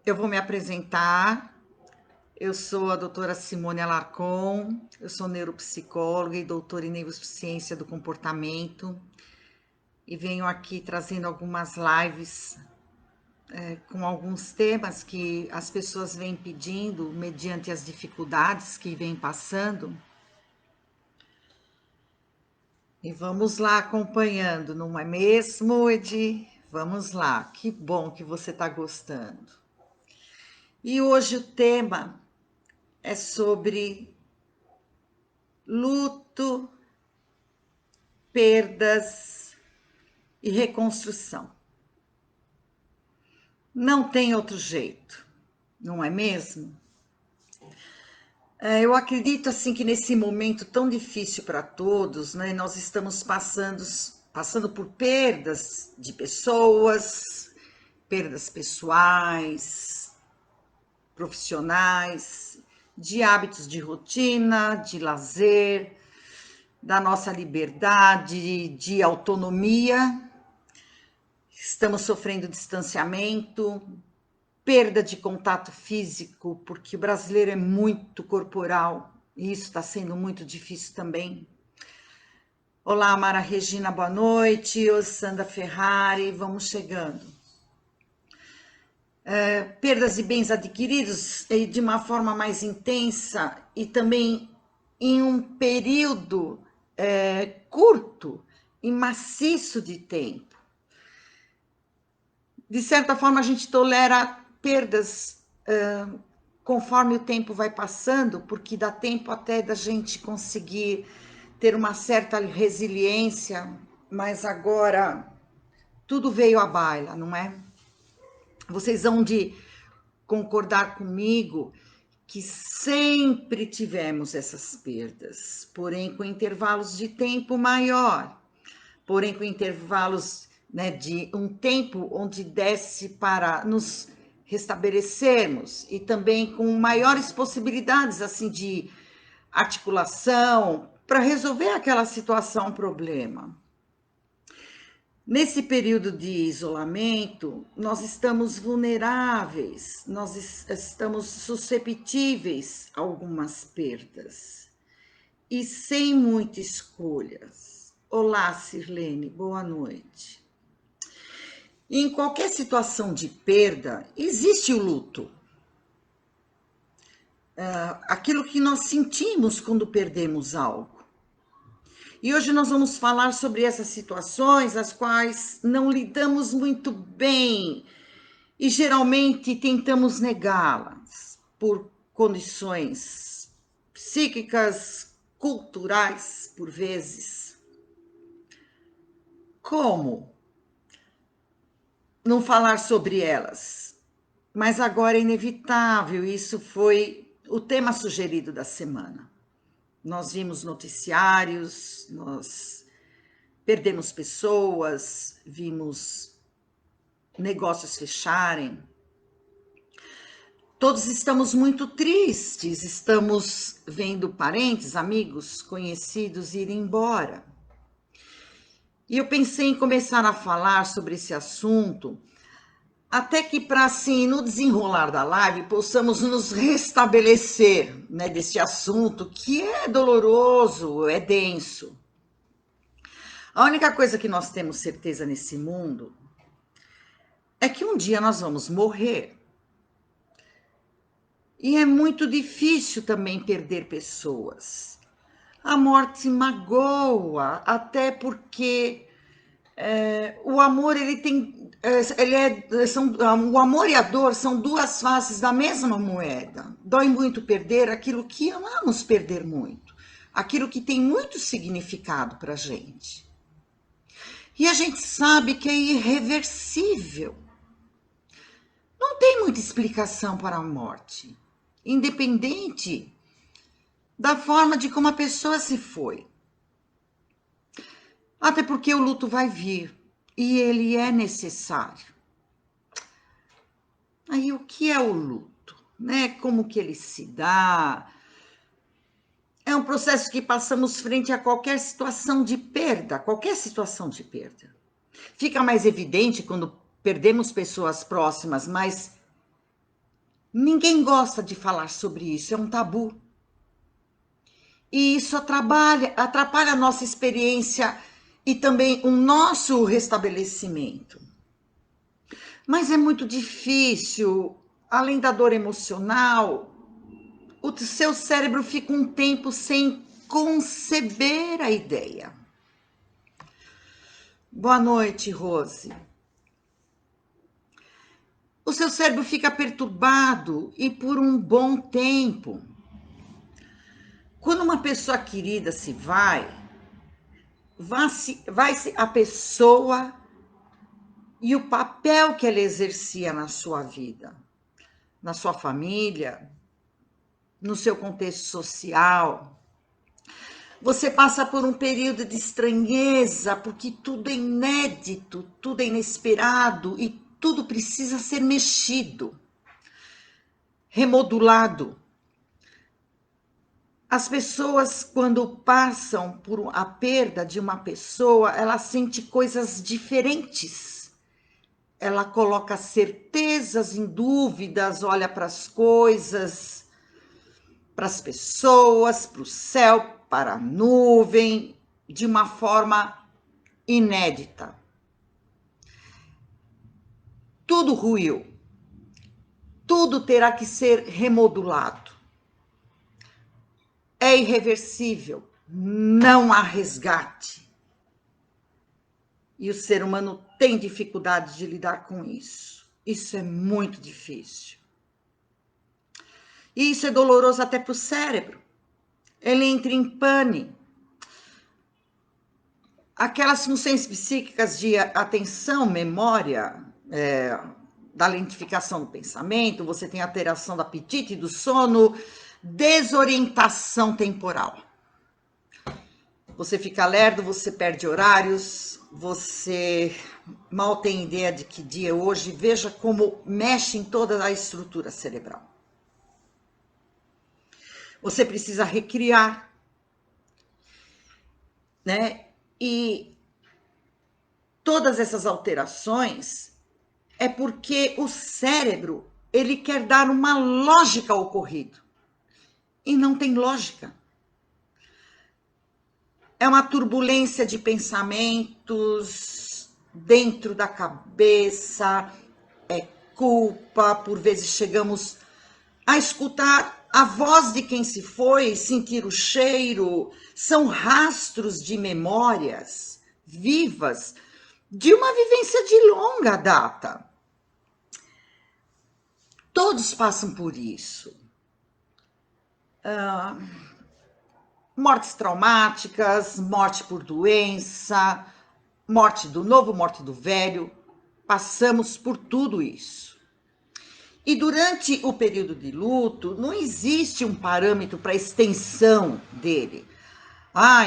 Eu vou me apresentar. Eu sou a doutora Simone Alarcon, eu sou neuropsicóloga e doutora em neurociência do comportamento e venho aqui trazendo algumas lives com alguns temas que as pessoas vêm pedindo mediante as dificuldades que vêm passando. E vamos lá acompanhando, não é mesmo, Edi? Vamos lá, que bom que você está gostando. E hoje o tema é sobre luto, perdas e reconstrução. Não tem outro jeito, não é mesmo? Eu acredito assim que nesse momento tão difícil para todos, né, nós estamos passando por perdas de pessoas, perdas pessoais, profissionais, de hábitos de rotina, de lazer, da nossa liberdade, de autonomia. Estamos sofrendo distanciamento, perda de contato físico, porque o brasileiro é muito corporal e isso está sendo muito difícil também. Olá, Mara Regina, boa noite. Oi, Sandra Ferrari, vamos chegando. Perdas de bens adquiridos de uma forma mais intensa e também em um período curto e maciço de tempo. De certa forma, a gente tolera perdas conforme o tempo vai passando, porque dá tempo até da gente conseguir ter uma certa resiliência, mas agora tudo veio à baila, não é? Vocês vão de concordar comigo que sempre tivemos essas perdas, porém com intervalos de tempo maior, porém com intervalos, né, de um tempo onde desse para nos restabelecermos e também com maiores possibilidades assim de articulação para resolver aquela situação, problema. Nesse período de isolamento, nós estamos vulneráveis, nós estamos susceptíveis a algumas perdas e sem muitas escolhas. Olá, Sirlene, boa noite. Em qualquer situação de perda, existe o luto. Aquilo que nós sentimos quando perdemos algo. E hoje nós vamos falar sobre essas situações, as quais não lidamos muito bem e geralmente tentamos negá-las por condições psíquicas, culturais, por vezes. Como não falar sobre elas? Mas agora é inevitável, isso foi o tema sugerido da semana. Nós vimos noticiários, nós perdemos pessoas, vimos negócios fecharem. Todos estamos muito tristes, estamos vendo parentes, amigos, conhecidos irem embora. E eu pensei em começar a falar sobre esse assunto, até que para assim, no desenrolar da live, possamos nos restabelecer, né, desse assunto que é doloroso, é denso. A única coisa que nós temos certeza nesse mundo é que um dia nós vamos morrer. E é muito difícil também perder pessoas. A morte magoa, até porque o amor o amor e a dor são duas faces da mesma moeda. Dói muito perder aquilo que amamos perder muito, aquilo que tem muito significado para a gente. E a gente sabe que é irreversível. Não tem muita explicação para a morte, independente da forma de como a pessoa se foi. Até porque o luto vai vir e ele é necessário. Aí o que é o luto, né? Como que ele se dá? É um processo que passamos frente a qualquer situação de perda, qualquer situação de perda. Fica mais evidente quando perdemos pessoas próximas, mas Ninguém gosta de falar sobre isso, é um tabu. E isso atrapalha a nossa experiência e também o nosso restabelecimento. Mas é muito difícil, além da dor emocional, o seu cérebro fica um tempo sem conceber a ideia. Boa noite, Rose. O seu cérebro fica perturbado e por um bom tempo. Quando uma pessoa querida se vai-se a pessoa e o papel que ela exercia na sua vida, na sua família, no seu contexto social. Você passa por um período de estranheza, porque tudo é inédito, tudo é inesperado e tudo precisa ser mexido, remodulado. As pessoas, quando passam por a perda de uma pessoa, ela sente coisas diferentes. Ela coloca certezas em dúvidas, olha para as coisas, para as pessoas, para o céu, para a nuvem, de uma forma inédita. Tudo ruiu. Tudo terá que ser remodulado. É irreversível. Não há resgate. E o ser humano tem dificuldade de lidar com isso. Isso é muito difícil. E isso é doloroso até para o cérebro. Ele entra em pane. Aquelas funções psíquicas de atenção, memória, da lentificação do pensamento, você tem alteração do apetite e do sono, desorientação temporal. Você fica lerdo, você perde horários, você mal tem ideia de que dia é hoje, veja como mexe em toda a estrutura cerebral. Você precisa recriar, né? E todas essas alterações é porque o cérebro, ele quer dar uma lógica ao ocorrido. E não tem lógica. É uma turbulência de pensamentos dentro da cabeça, é culpa, por vezes chegamos a escutar a voz de quem se foi, sentir o cheiro, são rastros de memórias vivas de uma vivência de longa data. Todos passam por isso. Mortes traumáticas, morte por doença, morte do novo, morte do velho. Passamos por tudo isso. E durante o período de luto, não existe um parâmetro para a extensão dele.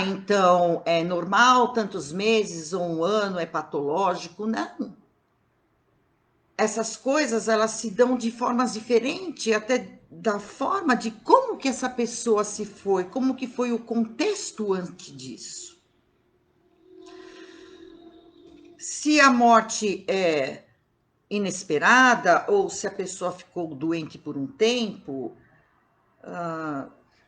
Então é normal, tantos meses ou um ano é patológico. Não. Essas coisas, elas se dão de formas diferentes, até da forma de como que essa pessoa se foi, como que foi o contexto antes disso. Se a morte é inesperada, ou se a pessoa ficou doente por um tempo,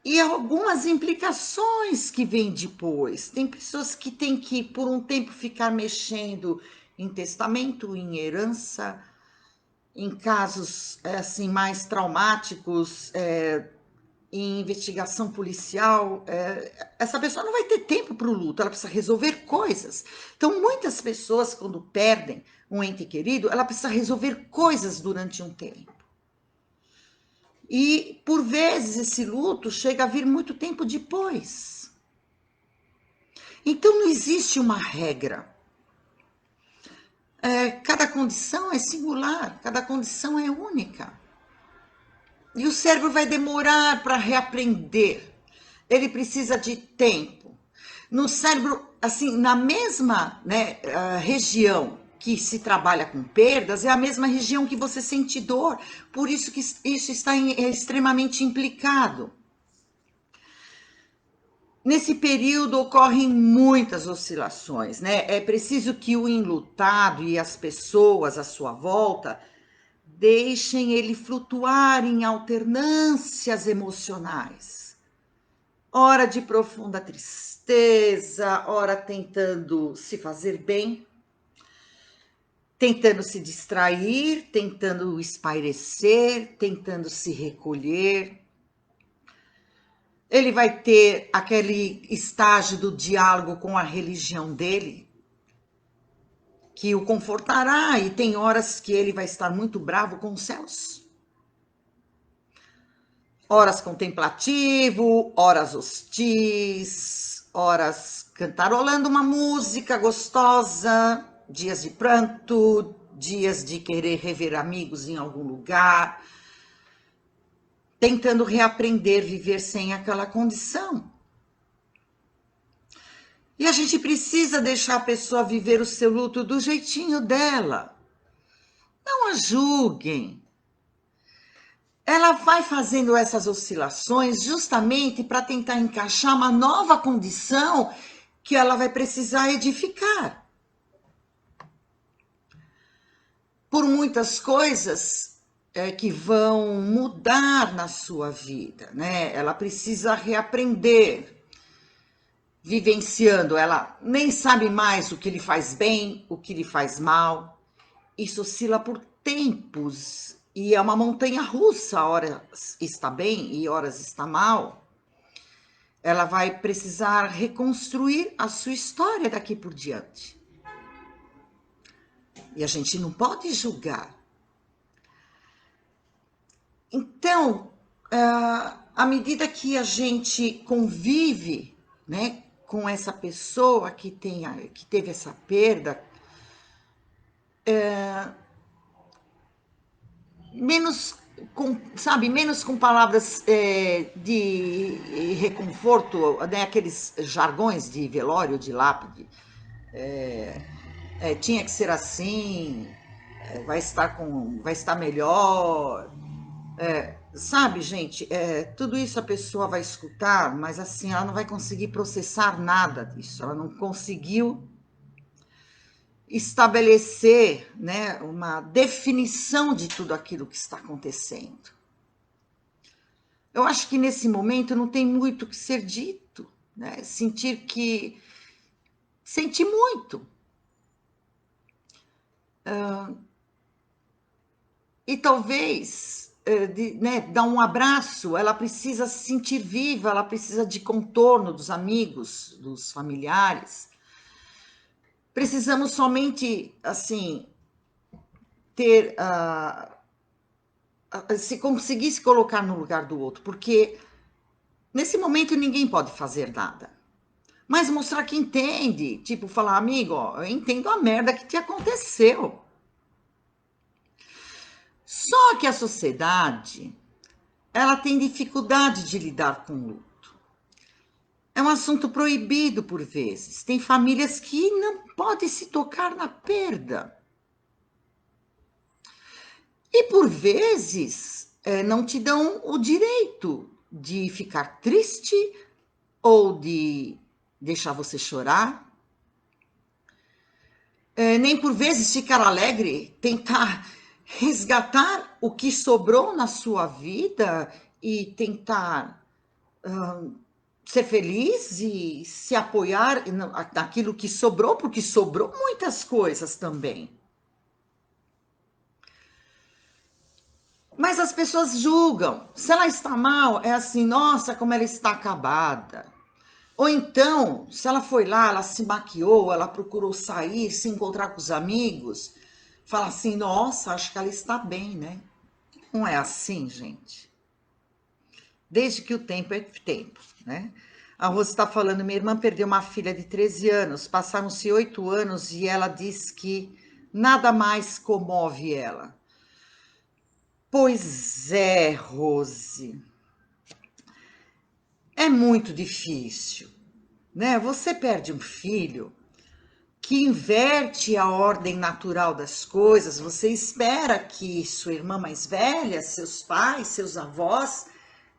e algumas implicações que vêm depois. Tem pessoas que têm que, por um tempo, ficar mexendo em testamento, em herança, em casos assim mais traumáticos, em investigação policial. Essa pessoa não vai ter tempo para o luto, ela precisa resolver coisas. Então, muitas pessoas, quando perdem um ente querido, ela precisa resolver coisas durante um tempo. E, por vezes, esse luto chega a vir muito tempo depois. Então, não existe uma regra. Cada condição é singular, cada condição é única. E o cérebro vai demorar para reaprender. Ele precisa de tempo. No cérebro, assim, na mesma região que se trabalha com perdas, é a mesma região que você sente dor. Por isso que isso está extremamente implicado. Nesse período ocorrem muitas oscilações, né? É preciso que o enlutado e as pessoas à sua volta Deixem ele flutuar em alternâncias emocionais. Ora de profunda tristeza, ora tentando se fazer bem, tentando se distrair, tentando espairecer, tentando se recolher. Ele vai ter aquele estágio do diálogo com a religião dele, que o confortará, e tem horas que ele vai estar muito bravo com os céus. Horas contemplativo, horas hostis, horas cantarolando uma música gostosa, dias de pranto, dias de querer rever amigos em algum lugar, tentando reaprender viver sem aquela condição. E a gente precisa deixar a pessoa viver o seu luto do jeitinho dela. Não a julguem. Ela vai fazendo essas oscilações justamente para tentar encaixar uma nova condição que ela vai precisar edificar. Por muitas coisas que vão mudar na sua vida, né? Ela precisa reaprender, vivenciando. Ela nem sabe mais o que lhe faz bem, o que lhe faz mal. Isso oscila por tempos. E é uma montanha russa, horas está bem e horas está mal. Ela vai precisar reconstruir a sua história daqui por diante. E a gente não pode julgar. Então, à medida que a gente convive, né, com essa pessoa que teve essa perda, menos com palavras de reconforto, né? Aqueles jargões de velório, de lápide. Tinha que ser assim, vai estar melhor. Sabe, gente, tudo isso a pessoa vai escutar, mas assim, ela não vai conseguir processar nada disso. Ela não conseguiu estabelecer, né, uma definição de tudo aquilo que está acontecendo. Eu acho que nesse momento não tem muito o que ser dito, né? Senti muito. E talvez, né, dar um abraço, ela precisa se sentir viva, ela precisa de contorno dos amigos, dos familiares. Precisamos somente, assim, ter se conseguir se colocar no lugar do outro, porque nesse momento ninguém pode fazer nada. Mas mostrar que entende, tipo, falar, amigo, ó, eu entendo a merda que te aconteceu. Só que a sociedade, ela tem dificuldade de lidar com o luto. É um assunto proibido por vezes. Tem famílias que não podem se tocar na perda. E por vezes não te dão o direito de ficar triste ou de deixar você chorar. Nem por vezes ficar alegre, tentar resgatar o que sobrou na sua vida e tentar ser feliz e se apoiar naquilo que sobrou, porque sobrou muitas coisas também. Mas as pessoas julgam. Se ela está mal, é assim, nossa, como ela está acabada. Ou então, se ela foi lá, ela se maquiou, ela procurou sair, se encontrar com os amigos, fala assim, nossa, acho que ela está bem, né? Não é assim, gente. Desde que o tempo é tempo, né? A Rose está falando, minha irmã perdeu uma filha de 13 anos, passaram-se 8 anos e ela diz que nada mais comove ela. Pois é, Rose. É muito difícil, né? Você perde um filho que inverte a ordem natural das coisas. Você espera que sua irmã mais velha, seus pais, seus avós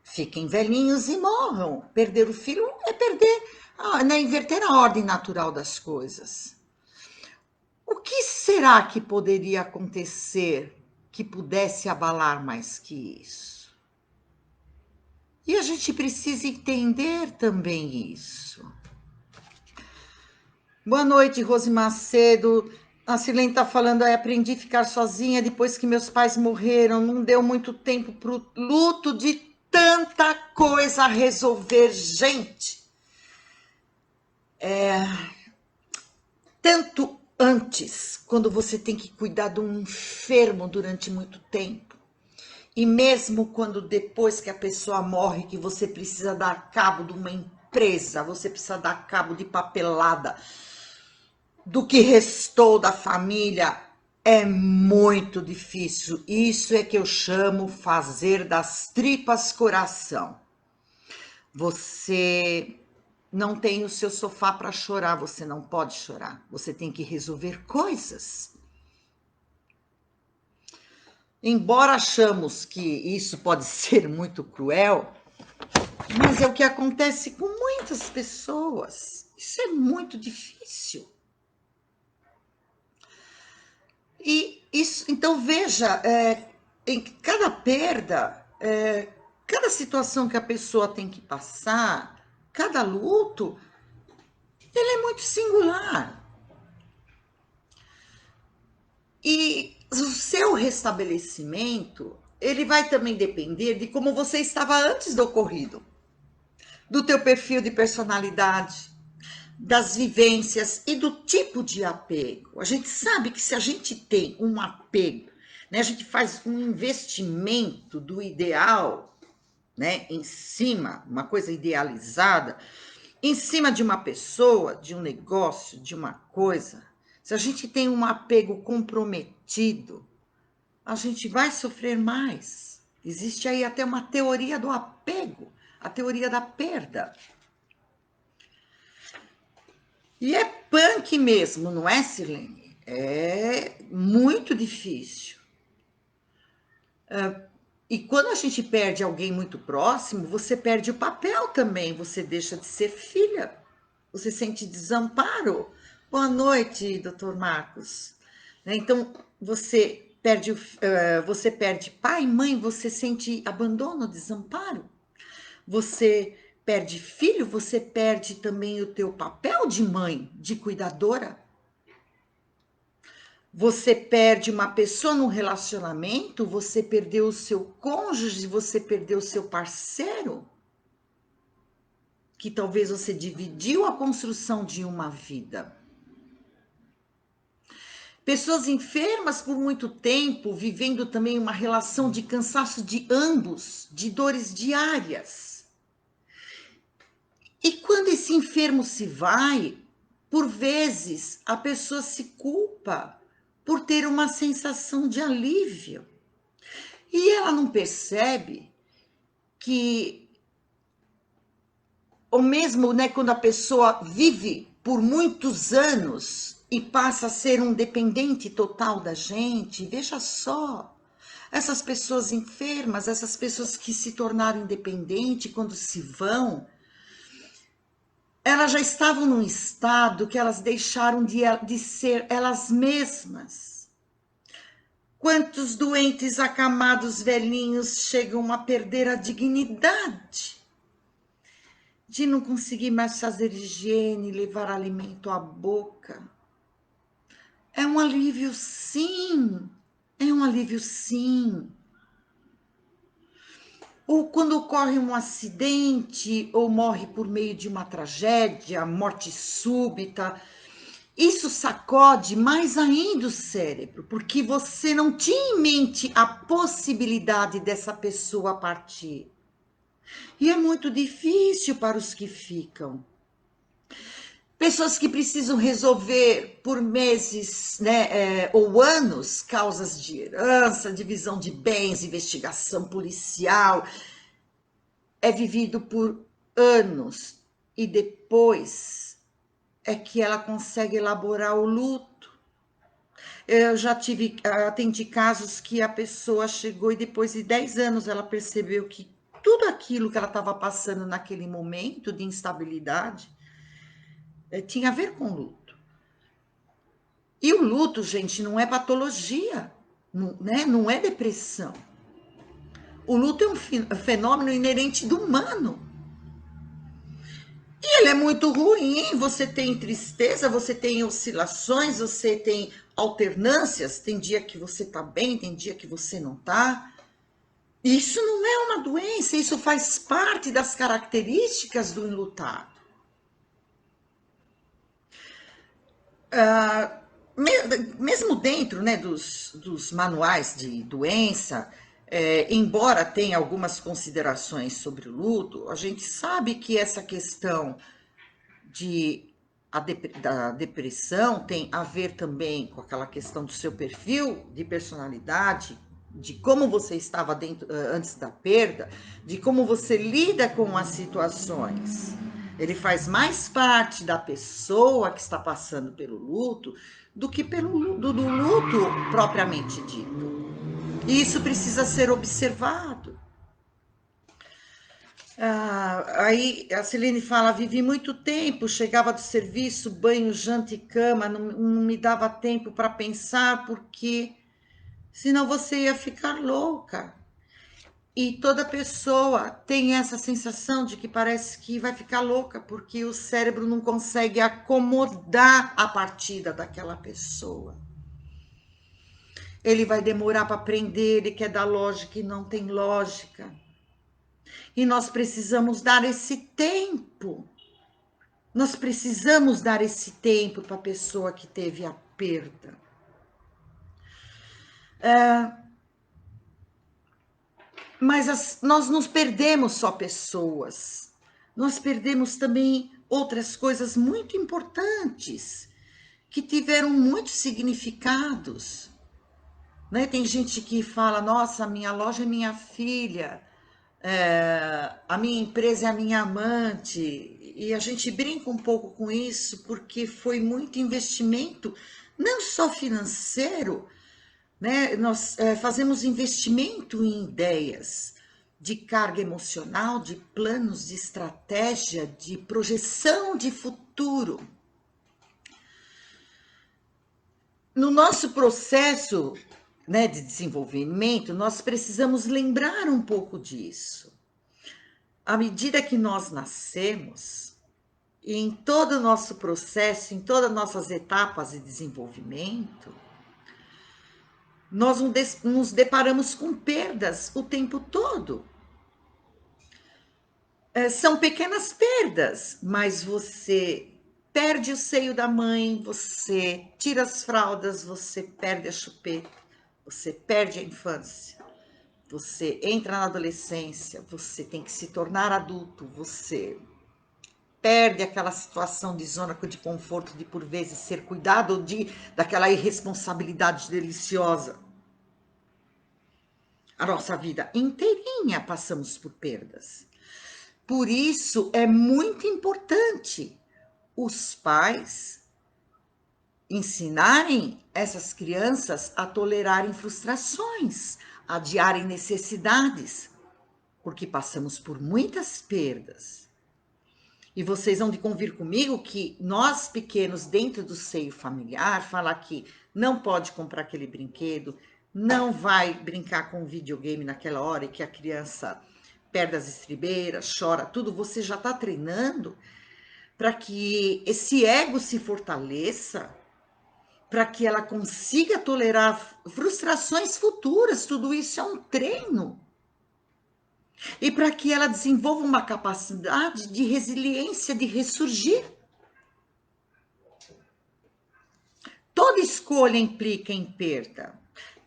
fiquem velhinhos e morram. Perder o filho é perder, né? Inverter a ordem natural das coisas. O que será que poderia acontecer que pudesse abalar mais que isso. E a gente precisa entender também isso. Boa noite, Rose Macedo. A Silene está falando, aprendi a ficar sozinha depois que meus pais morreram. Não deu muito tempo para o luto de tanta coisa a resolver, gente. Tanto antes, quando você tem que cuidar de um enfermo durante muito tempo, e mesmo quando depois que a pessoa morre, que você precisa dar cabo de uma empresa, você precisa dar cabo de papelada, do que restou da família, é muito difícil. Isso é que eu chamo fazer das tripas coração. Você não tem o seu sofá para chorar, você não pode chorar. Você tem que resolver coisas. Embora achamos que isso pode ser muito cruel, mas é o que acontece com muitas pessoas. Isso é muito difícil. E isso, então veja, em cada perda, cada situação que a pessoa tem que passar, cada luto, ele é muito singular. E o seu restabelecimento, ele vai também depender de como você estava antes do ocorrido, do teu perfil de personalidade, das vivências e do tipo de apego. A gente sabe que se a gente tem um apego, né, a gente faz um investimento do ideal, né, em cima, uma coisa idealizada, em cima de uma pessoa, de um negócio, de uma coisa. Se a gente tem um apego comprometido, a gente vai sofrer mais. Existe aí até uma teoria do apego, a teoria da perda. E é punk mesmo, não é, Silene? É muito difícil. E quando a gente perde alguém muito próximo, você perde o papel também, você deixa de ser filha, você sente desamparo. Boa noite, doutor Marcos. Então, você perde pai e mãe, você sente abandono, desamparo. Você perde filho, você perde também o teu papel de mãe, de cuidadora. Você perde uma pessoa num relacionamento, você perdeu o seu cônjuge, você perdeu o seu parceiro, que talvez você dividiu a construção de uma vida. Pessoas enfermas por muito tempo, vivendo também uma relação de cansaço de ambos, de dores diárias. E quando esse enfermo se vai, por vezes a pessoa se culpa por ter uma sensação de alívio. E ela não percebe que, ou mesmo, né, quando a pessoa vive por muitos anos e passa a ser um dependente total da gente, veja só, essas pessoas enfermas, essas pessoas que se tornaram independentes quando se vão, elas já estavam num estado que elas deixaram de ser elas mesmas. Quantos doentes acamados velhinhos chegam a perder a dignidade de não conseguir mais fazer higiene, levar alimento à boca? É um alívio, sim. É um alívio, sim. Ou quando ocorre um acidente, ou morre por meio de uma tragédia, morte súbita, isso sacode mais ainda o cérebro, porque você não tinha em mente a possibilidade dessa pessoa partir. E é muito difícil para os que ficam. Pessoas que precisam resolver por meses, né, ou anos, causas de herança, divisão de bens, investigação policial, é vivido por anos e depois é que ela consegue elaborar o luto. Eu já atendi casos que a pessoa chegou e depois de 10 anos ela percebeu que tudo aquilo que ela estava passando naquele momento de instabilidade tinha a ver com luto. E o luto, gente, não é patologia. não, né? Não é depressão. O luto é um fenômeno inerente do humano. E ele é muito ruim, você tem tristeza, você tem oscilações, você tem alternâncias, tem dia que você tá bem, tem dia que você não tá. Isso não é uma doença, isso faz parte das características do enlutado. Mesmo dentro, né, dos manuais de doença, embora tenha algumas considerações sobre o luto, a gente sabe que essa questão da depressão tem a ver também com aquela questão do seu perfil de personalidade, de como você estava antes da perda, de como você lida com as situações. Ele faz mais parte da pessoa que está passando pelo luto do que do luto propriamente dito. E isso precisa ser observado. Aí a Celine fala, vivi muito tempo, chegava do serviço, banho, janta e cama, não me dava tempo para pensar, porque senão você ia ficar louca. E toda pessoa tem essa sensação de que parece que vai ficar louca, porque o cérebro não consegue acomodar a partida daquela pessoa. Ele vai demorar para aprender, ele quer dar lógica e não tem lógica. E nós precisamos dar esse tempo. Nós precisamos dar esse tempo para a pessoa que teve a perda. Mas nós não perdemos só pessoas. Nós perdemos também outras coisas muito importantes, que tiveram muitos significados. Né? Tem gente que fala, nossa, a minha loja é minha filha, a minha empresa é a minha amante, e a gente brinca um pouco com isso, porque foi muito investimento, não só financeiro, né? Nós fazemos investimento em ideias, de carga emocional, de planos, de estratégia, de projeção de futuro. No nosso processo, né, de desenvolvimento, nós precisamos lembrar um pouco disso. À medida que nós nascemos, e em todo o nosso processo, em todas as nossas etapas de desenvolvimento, nós nos deparamos com perdas o tempo todo. São pequenas perdas, mas você perde o seio da mãe, você tira as fraldas, você perde a chupeta, você perde a infância, você entra na adolescência, você tem que se tornar adulto, você perde aquela situação de zona de conforto, de por vezes ser cuidado, ou daquela irresponsabilidade deliciosa. A nossa vida inteirinha passamos por perdas. Por isso é muito importante os pais ensinarem essas crianças a tolerarem frustrações, a adiarem necessidades, porque passamos por muitas perdas. E vocês vão de convir comigo que nós pequenos dentro do seio familiar, falar que não pode comprar aquele brinquedo, não vai brincar com videogame naquela hora e que a criança perde as estribeiras, chora, tudo, você já está treinando para que esse ego se fortaleça, para que ela consiga tolerar frustrações futuras, tudo isso é um treino. E para que ela desenvolva uma capacidade de resiliência, de ressurgir. Toda escolha implica em perda.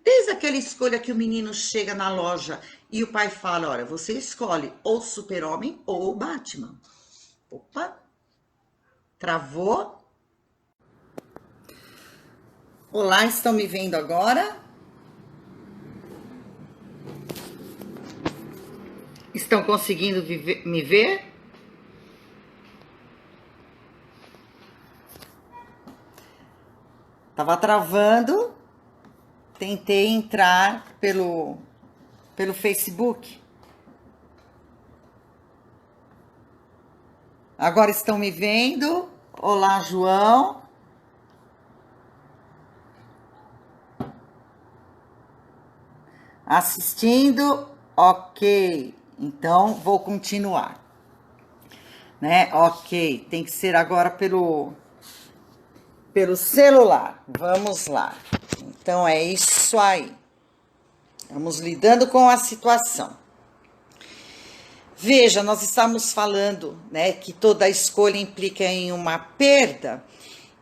Desde aquela escolha que o menino chega na loja e o pai fala, olha, você escolhe ou o Super-Homem ou o Batman. Opa, travou. Olá, estão me vendo agora? Estão conseguindo me ver? Tava travando. Tentei entrar pelo Facebook. Agora estão me vendo? Olá, João. Assistindo? Ok. Então, vou continuar. Né? Ok. Tem que ser agora pelo celular. Vamos lá. Então, é isso aí. Vamos lidando com a situação. Veja, nós estamos falando, né, que toda escolha implica em uma perda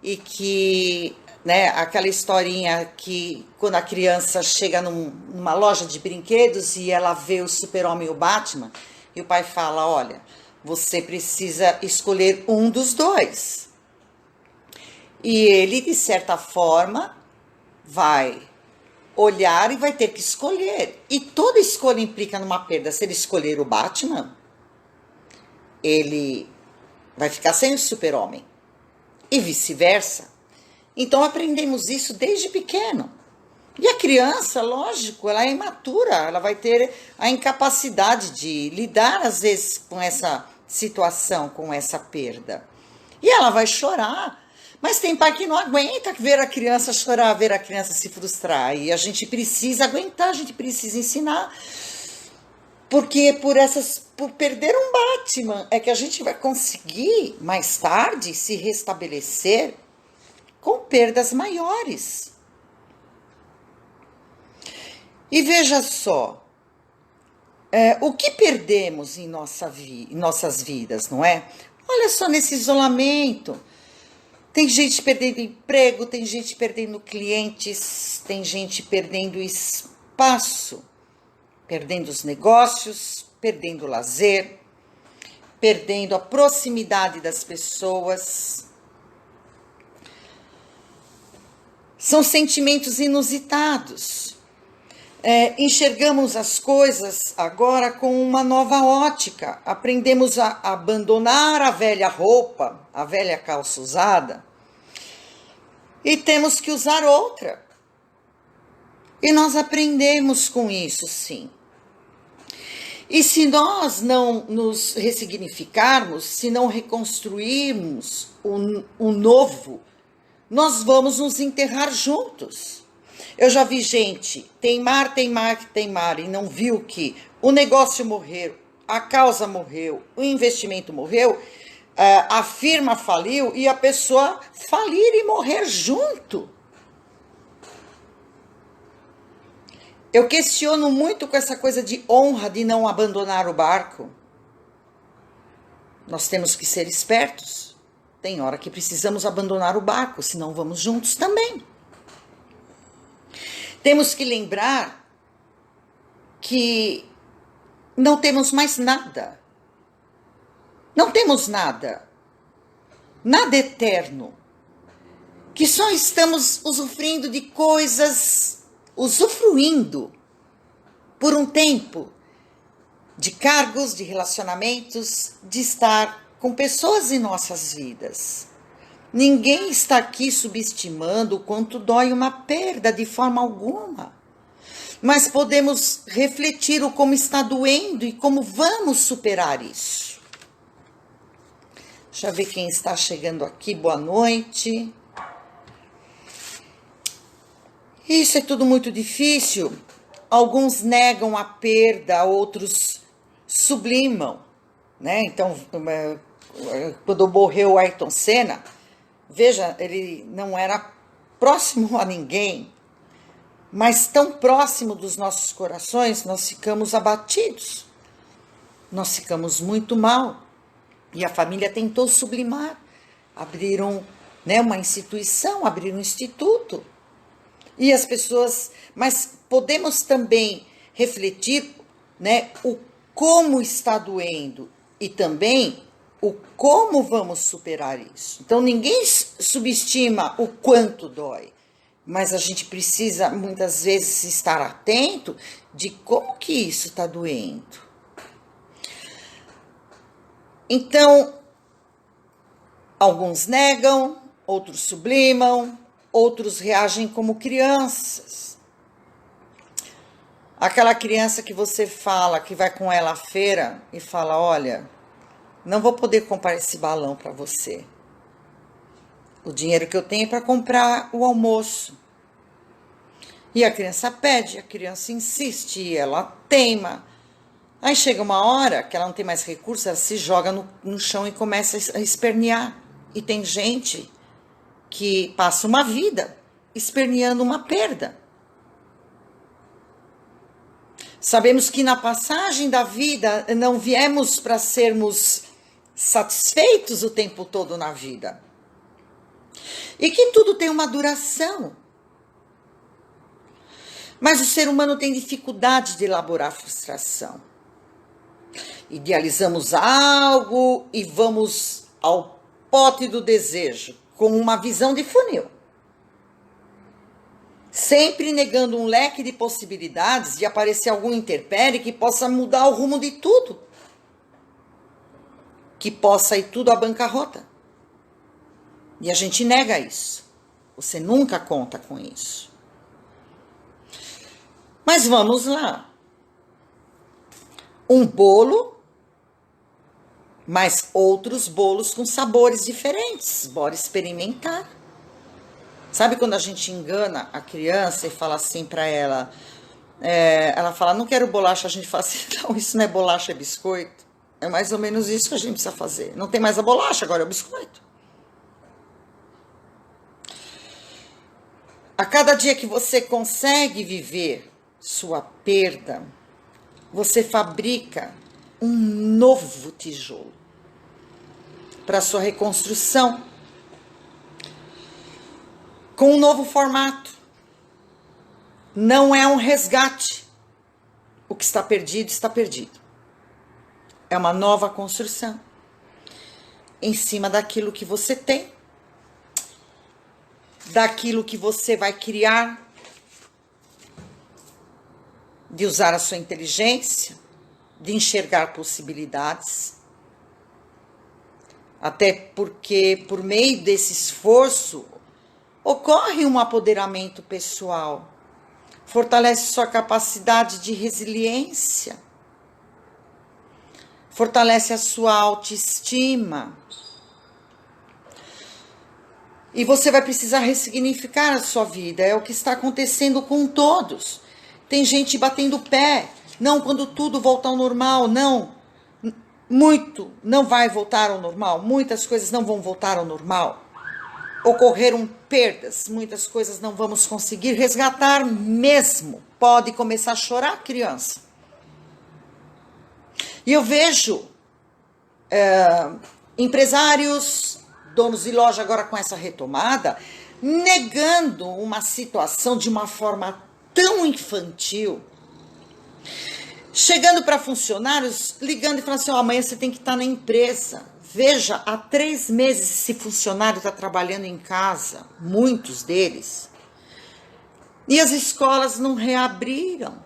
e que, né, aquela historinha que quando a criança chega numa loja de brinquedos e ela vê o Super-Homem e o Batman, e o pai fala, olha, você precisa escolher um dos dois. E ele, de certa forma, vai olhar e vai ter que escolher. E toda escolha implica numa perda. Se ele escolher o Batman, ele vai ficar sem o Super-Homem. E vice-versa. Então aprendemos isso desde pequeno. E a criança, lógico, ela é imatura, ela vai ter a incapacidade de lidar, às vezes, com essa situação, com essa perda. E ela vai chorar. Mas tem pai que não aguenta ver a criança chorar, ver a criança se frustrar. E a gente precisa aguentar, a gente precisa ensinar. Porque por perder um Batman é que a gente vai conseguir, mais tarde, se restabelecer com perdas maiores. E veja só, o que perdemos em nossas vidas, não é? Olha só nesse isolamento. Tem gente perdendo emprego, tem gente perdendo clientes, tem gente perdendo espaço, perdendo os negócios, perdendo o lazer, perdendo a proximidade das pessoas. São sentimentos inusitados. Enxergamos as coisas agora com uma nova ótica. Aprendemos a abandonar a velha roupa, a velha calça usada, e temos que usar outra. E nós aprendemos com isso, sim. E se nós não nos ressignificarmos, se não reconstruirmos o novo, nós vamos nos enterrar juntos. Eu já vi gente teimar e não viu que o negócio morreu, a causa morreu, o investimento morreu, a firma faliu e a pessoa falir e morrer junto. Eu questiono muito com essa coisa de honra, de não abandonar o barco. Nós temos que ser espertos. Tem hora que precisamos abandonar o barco, senão vamos juntos também. Temos que lembrar que não temos mais nada. Não temos nada. Nada eterno. Que só estamos usufruindo de coisas, usufruindo por um tempo de cargos, de relacionamentos, de estar com pessoas em nossas vidas. Ninguém está aqui subestimando o quanto dói uma perda de forma alguma. Mas podemos refletir o como está doendo e como vamos superar isso. Deixa eu ver quem está chegando aqui. Boa noite. Isso é tudo muito difícil. Alguns negam a perda, outros sublimam, né? Então, quando morreu o Ayrton Senna, veja, ele não era próximo a ninguém, mas tão próximo dos nossos corações, nós ficamos abatidos, nós ficamos muito mal. E a família tentou sublimar, abriram, né, uma instituição, abriram um instituto. E as pessoas, mas podemos também refletir, né, o como está doendo e também o como vamos superar isso. Então ninguém subestima o quanto dói, mas a gente precisa muitas vezes estar atento de como que isso está doendo. Então, alguns negam, outros sublimam, outros reagem como crianças. Aquela criança que você fala, que vai com ela à feira e fala, olha, não vou poder comprar esse balão para você. O dinheiro que eu tenho é para comprar o almoço. E a criança pede, a criança insiste, ela teima. Aí chega uma hora que ela não tem mais recurso, ela se joga no chão e começa a espernear. E tem gente que passa uma vida esperneando uma perda. Sabemos que na passagem da vida não viemos para sermos satisfeitos o tempo todo na vida. E que tudo tem uma duração. Mas o ser humano tem dificuldade de elaborar frustração. Idealizamos algo e vamos ao pote do desejo, com uma visão de funil. Sempre negando um leque de possibilidades de aparecer algum intempérie que possa mudar o rumo de tudo. Que possa ir tudo à bancarrota. E a gente nega isso. Você nunca conta com isso. Mas vamos lá. Um bolo, mas outros bolos com sabores diferentes. Bora experimentar. Sabe quando a gente engana a criança e fala assim para ela, ela fala, não quero bolacha, a gente fala assim, não, isso não é bolacha, é biscoito. É mais ou menos isso que a gente precisa fazer. Não tem mais a bolacha, agora é o biscoito. A cada dia que você consegue viver sua perda, você fabrica um novo tijolo para sua reconstrução, com um novo formato. Não é um resgate. O que está perdido, está perdido. É uma nova construção em cima daquilo que você tem, daquilo que você vai criar, de usar a sua inteligência, de enxergar possibilidades. Até porque, por meio desse esforço, ocorre um apoderamento pessoal, fortalece sua capacidade de resiliência, fortalece a sua autoestima. E você vai precisar ressignificar a sua vida, é o que está acontecendo com todos. Tem gente batendo o pé, não, quando tudo voltar ao normal, não, muito não vai voltar ao normal, muitas coisas não vão voltar ao normal. Ocorreram perdas, muitas coisas não vamos conseguir resgatar mesmo. Pode começar a chorar, criança. E eu vejo empresários, donos de loja agora com essa retomada, negando uma situação de uma forma tão infantil. Chegando para funcionários, ligando e falando assim, amanhã você tem que estar na empresa. Veja, há 3 meses esse funcionário está trabalhando em casa, muitos deles, e as escolas não reabriram.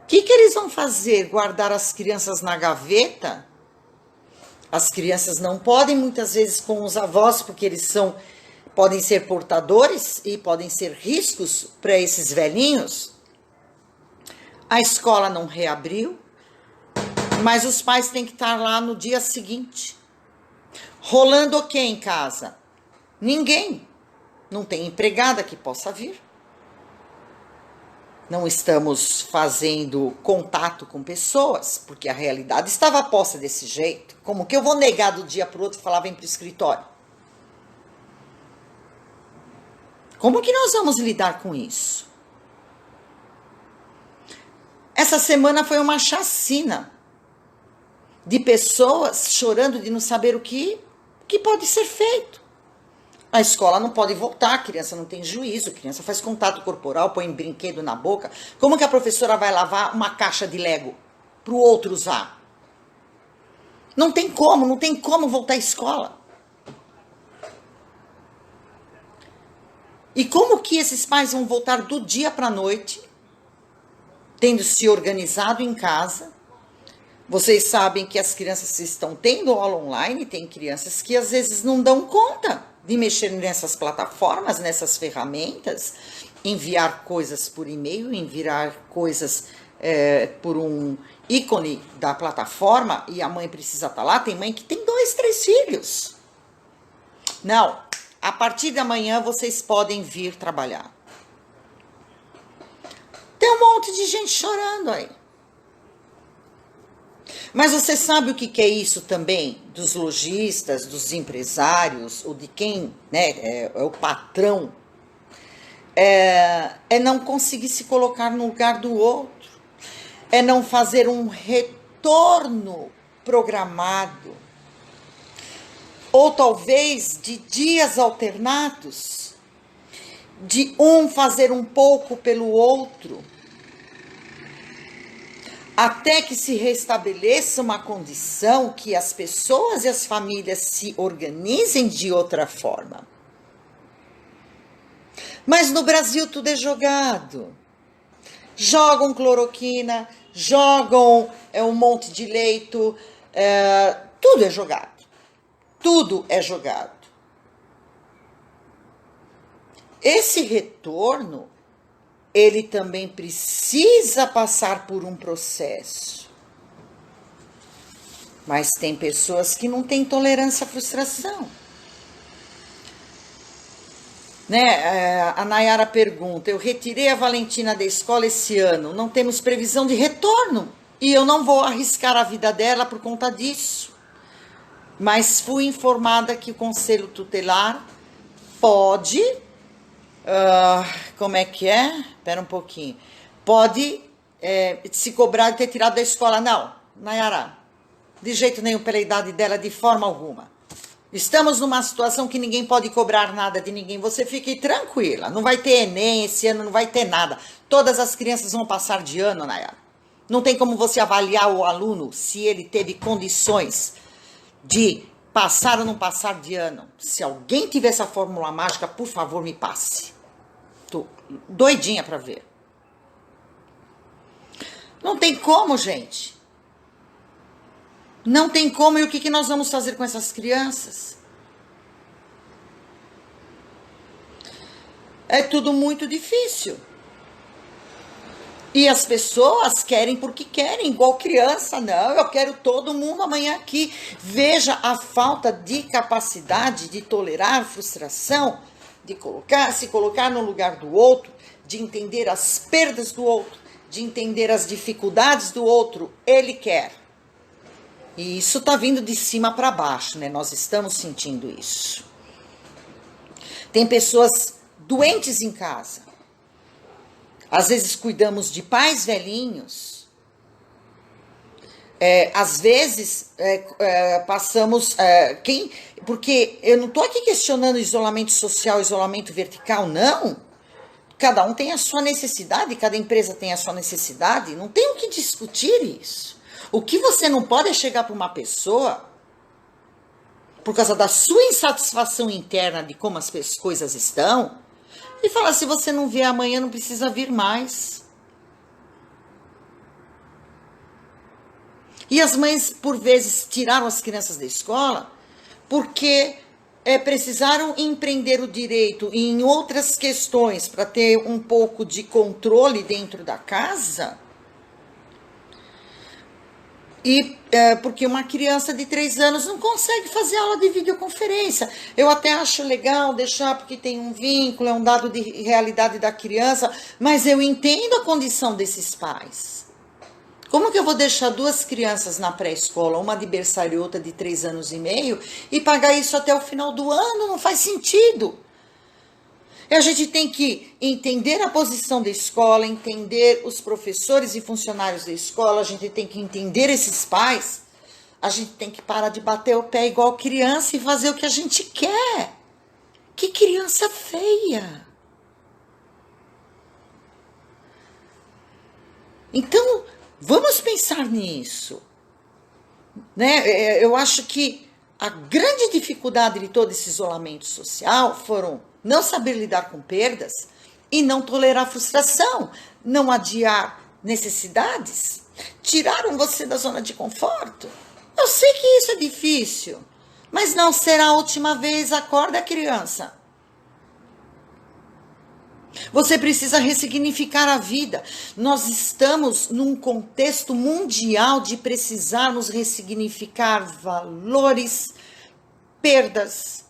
O que eles vão fazer? Guardar as crianças na gaveta? As crianças não podem, muitas vezes, com os avós, porque eles podem ser portadores e podem ser riscos para esses velhinhos. A escola não reabriu. Mas os pais têm que estar lá no dia seguinte. Rolando o que em casa? Ninguém. Não tem empregada que possa vir. Não estamos fazendo contato com pessoas, porque a realidade estava posta desse jeito. Como que eu vou negar do dia para o outro e falar, vem para o escritório? Como que nós vamos lidar com isso? Essa semana foi uma chacina de pessoas chorando de não saber o que pode ser feito. A escola não pode voltar, a criança não tem juízo, a criança faz contato corporal, põe brinquedo na boca. Como que a professora vai lavar uma caixa de Lego para o outro usar? Não tem como voltar à escola. E como que esses pais vão voltar do dia para a noite, tendo se organizado em casa? Vocês sabem que as crianças estão tendo aula online, tem crianças que às vezes não dão conta de mexer nessas plataformas, nessas ferramentas, enviar coisas por e-mail, enviar coisas por um ícone da plataforma e a mãe precisa estar lá. Tem mãe que tem 2, 3 filhos. Não, a partir de amanhã vocês podem vir trabalhar. tem um monte de gente chorando aí. Mas você sabe o que é isso também? Dos lojistas, dos empresários, ou de quem, né, é o patrão. É não conseguir se colocar no lugar do outro. É não fazer um retorno programado. Ou talvez de dias alternados. De um fazer um pouco pelo outro. Até que se restabeleça uma condição que as pessoas e as famílias se organizem de outra forma. Mas no Brasil tudo é jogado. Jogam cloroquina, jogam um monte de leito, tudo é jogado. Tudo é jogado. Esse retorno, ele também precisa passar por um processo. Mas tem pessoas que não têm tolerância à frustração. Né? A Nayara pergunta, eu retirei a Valentina da escola esse ano, não temos previsão de retorno. E eu não vou arriscar a vida dela por conta disso. Mas fui informada que o Conselho Tutelar pode... como é que é? Espera um pouquinho. Pode se cobrar de ter tirado da escola. Não, Nayara, de jeito nenhum pela idade dela, de forma alguma. Estamos numa situação que ninguém pode cobrar nada de ninguém. Você fique tranquila. Não vai ter Enem esse ano, não vai ter nada. Todas as crianças vão passar de ano, Nayara. Não tem como você avaliar o aluno se ele teve condições de passar ou não passar de ano. Se alguém tiver essa fórmula mágica, por favor, me passe. Tô doidinha para ver. Não tem como, gente. Não tem como. E o que nós vamos fazer com essas crianças? É tudo muito difícil. E as pessoas querem porque querem, igual criança. Não, eu quero todo mundo amanhã aqui. Veja a falta de capacidade de tolerar frustração, de se colocar no lugar do outro, de entender as perdas do outro, de entender as dificuldades do outro. Ele quer. E isso está vindo de cima para baixo, né? Nós estamos sentindo isso. Tem pessoas doentes em casa. Às vezes cuidamos de pais velhinhos. Às vezes passamos... porque eu não estou aqui questionando isolamento social, isolamento vertical, não. Cada um tem a sua necessidade, cada empresa tem a sua necessidade. Não tem o que discutir isso. O que você não pode é chegar para uma pessoa, por causa da sua insatisfação interna de como as coisas estão, e falar, se você não vier amanhã, não precisa vir mais. E as mães, por vezes, tiraram as crianças da escola porque precisaram empreender o direito em outras questões para ter um pouco de controle dentro da casa. E porque uma criança de 3 anos não consegue fazer aula de videoconferência. Eu até acho legal deixar, porque tem um vínculo, é um dado de realidade da criança, mas eu entendo a condição desses pais. Como que eu vou deixar 2 crianças na pré-escola, uma de berçário e outra de 3 anos e meio, e pagar isso até o final do ano? Não faz sentido. E a gente tem que entender a posição da escola, entender os professores e funcionários da escola, a gente tem que entender esses pais, a gente tem que parar de bater o pé igual criança e fazer o que a gente quer. Que criança feia! Então, vamos pensar nisso. Né? Eu acho que a grande dificuldade de todo esse isolamento social foram não saber lidar com perdas e não tolerar frustração, não adiar necessidades. Tiraram você da zona de conforto. Eu sei que isso é difícil, mas não será a última vez. Acorda, criança. Você precisa ressignificar a vida. Nós estamos num contexto mundial de precisarmos ressignificar valores, perdas,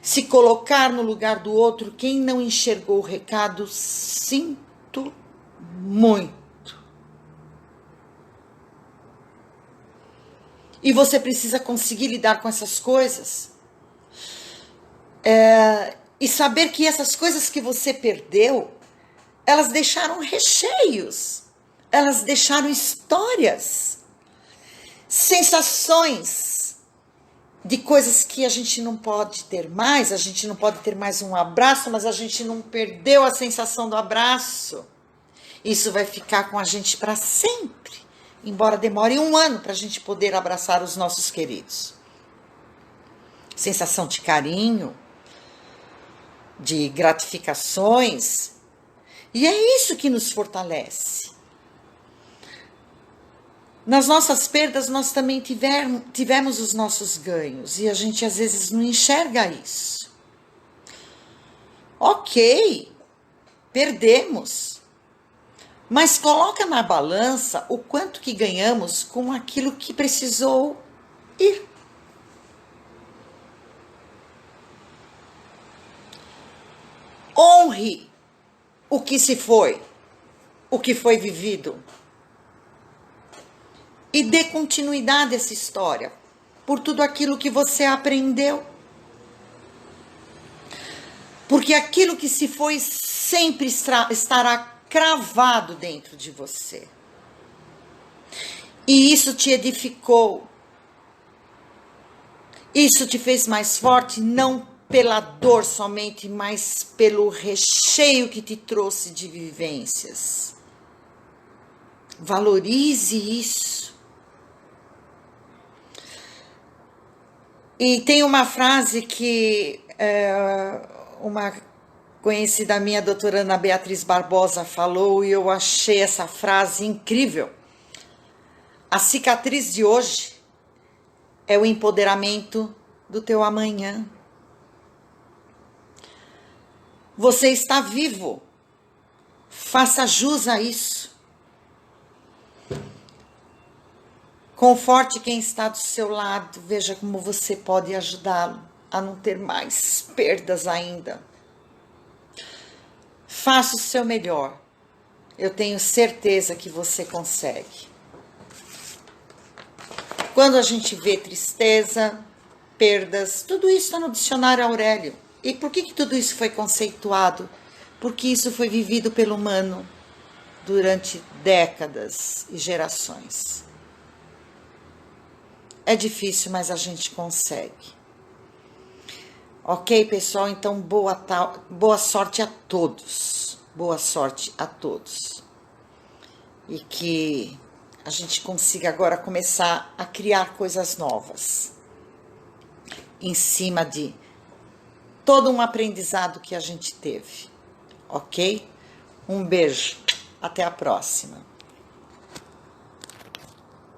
se colocar no lugar do outro. Quem não enxergou o recado, sinto muito. E você precisa conseguir lidar com essas coisas. E saber que essas coisas que você perdeu, elas deixaram recheios, elas deixaram histórias, sensações de coisas que a gente não pode ter mais. A gente não pode ter mais um abraço, mas a gente não perdeu a sensação do abraço. Isso vai ficar com a gente para sempre, embora demore 1 ano para a gente poder abraçar os nossos queridos. Sensação de carinho, de gratificações, e é isso que nos fortalece. Nas nossas perdas, nós também tivemos os nossos ganhos, e a gente às vezes não enxerga isso. Ok, perdemos, mas coloca na balança o quanto que ganhamos com aquilo que precisou ir. Honre o que se foi, o que foi vivido. E dê continuidade a essa história, por tudo aquilo que você aprendeu. Porque aquilo que se foi sempre estará cravado dentro de você. E isso te edificou. Isso te fez mais forte, não pela dor somente, mas pelo recheio que te trouxe de vivências. Valorize isso. E tem uma frase que uma conhecida minha, a doutora Ana Beatriz Barbosa, falou, e eu achei essa frase incrível. A cicatriz de hoje é o empoderamento do teu amanhã. Você está vivo. Faça jus a isso. Conforte quem está do seu lado. Veja como você pode ajudá-lo a não ter mais perdas ainda. Faça o seu melhor. Eu tenho certeza que você consegue. Quando a gente vê tristeza, perdas, tudo isso está no dicionário Aurélio. E por que tudo isso foi conceituado? Porque isso foi vivido pelo humano durante décadas e gerações. É difícil, mas a gente consegue. Ok, pessoal? Então, boa sorte a todos. Boa sorte a todos. E que a gente consiga agora começar a criar coisas novas. Em cima de todo um aprendizado que a gente teve. Ok? Um beijo. Até a próxima.